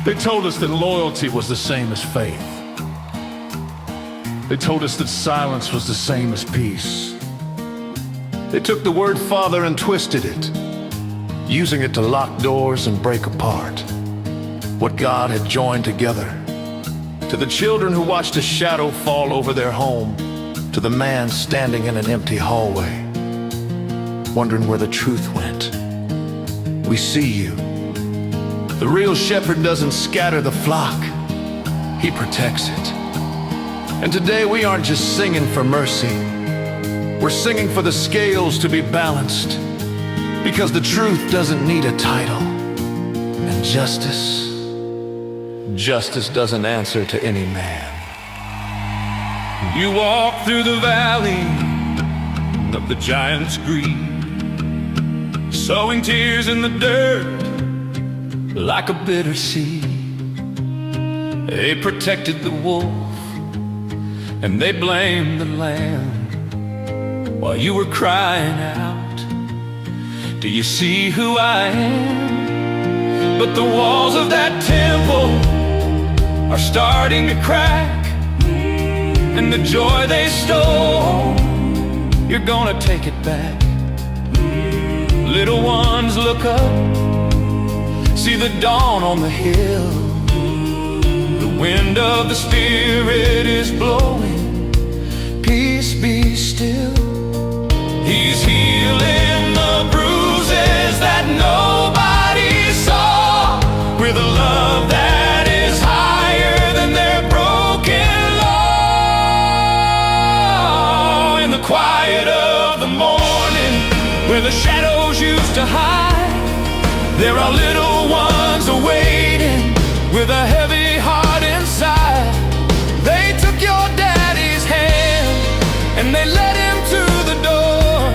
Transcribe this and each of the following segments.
They told us that loyalty was the same as faith. They told us that silence was the same as peace. They took the word Father and twisted it, using it to lock doors and break apart what God had joined together. To the children who watched a shadow fall over their home, to the man standing in an empty hallway, wondering where the truth went. We see you. The real shepherd doesn't scatter the flock, he protects it. And today we aren't just singing for mercy, we're singing for the scales to be balanced, because the truth doesn't need a title, and justice doesn't answer to any man. You walk through the valley of the giant's greed, sowing tears in the dirt like a bitter seed. They protected the wolf and they blamed the lamb while you were crying out, do you see who I am? But the walls of that temple are starting to crack, and the joy they stole, you're gonna take it back. Little ones, look up, see the dawn on the hill. The wind of the Spirit is blowing, peace be still. He's healing the bruises that nobody saw, with a love that is higher than their broken law. In the quiet of the morning, where the shadows used to hide, there are little ones awaiting with a heavy heart inside. They took your daddy's hand and they led him to the door,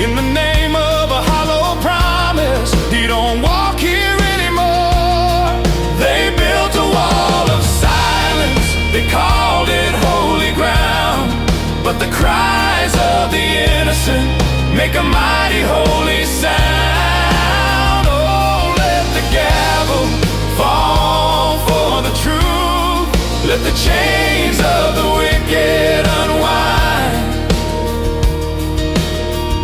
in the name of a hollow promise, he don't walk here anymore. They built a wall of silence, they called it holy ground, but the cries of the innocent make a mighty holy sound. Oh, let the gavel fall for the truth, let the chains of the wicked unwind.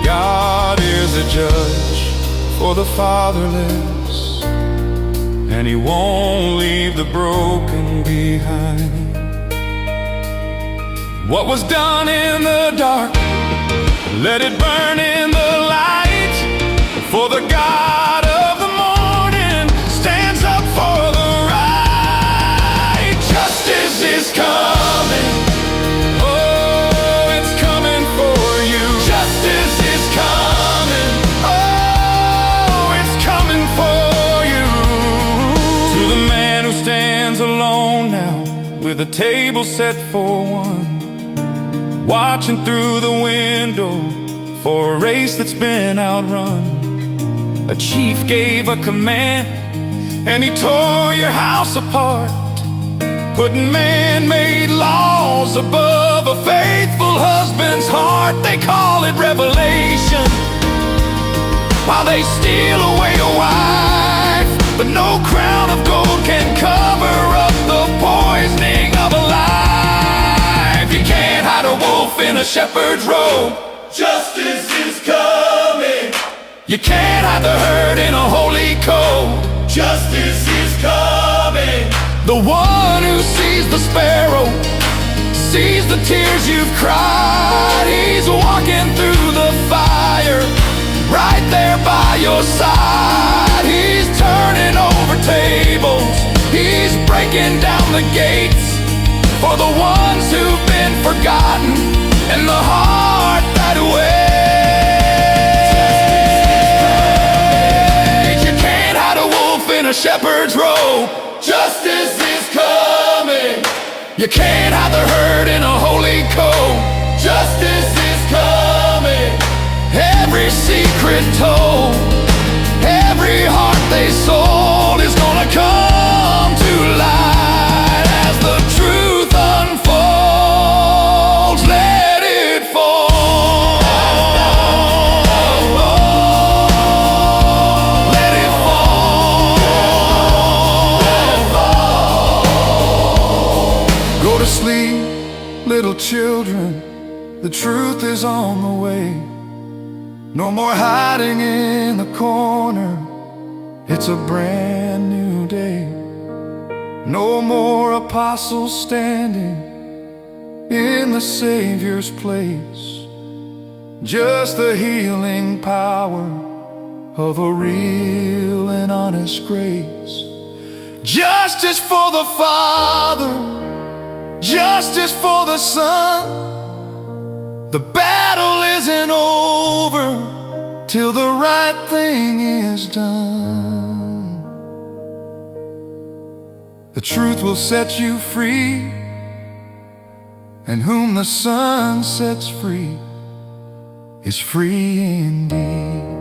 God is a judge for the fatherless, and he won't leave the broken behind. What was done in the dark, let it burn in the light, for the God of the morning stands up for the right. Justice is coming, oh, it's coming for you. Justice is coming, oh, it's coming for you. To the man who stands alone now, with a table set for one, watching through the window for a race that's been outrun. A chief gave a command and he tore your house apart, putting man-made laws above a faithful husband's heart. They call it revelation, while they steal away a wife, but no crown of gold can cover up the poisoning of a life. You can't hide a wolf in a shepherd's robe, justice is coming. You can't hide the herd in a holy coat, justice is coming. The one who sees the sparrow, sees the tears you've cried, he's walking through the fire, right there by your side. He's turning over tables, he's breaking down the gates, for the ones who've been forgotten and the heart that waits. You can't hide a wolf in a shepherd's robe, justice is coming. You can't hide the herd in a holy coat, justice is coming. Every secret told, every heart they sold is gonna come to light as the truth unfolds. Let it fall, let it fall, let it fall. children, the truth is on the way. No more hiding in the corner, it's a brand new day. No more apostles standing in the Savior's place, just the healing power of a real and honest grace. Justice for the Father, justice for the Son. The battle isn't over till the right thing is done. The truth will set you free, and whom the Son sets free is free indeed.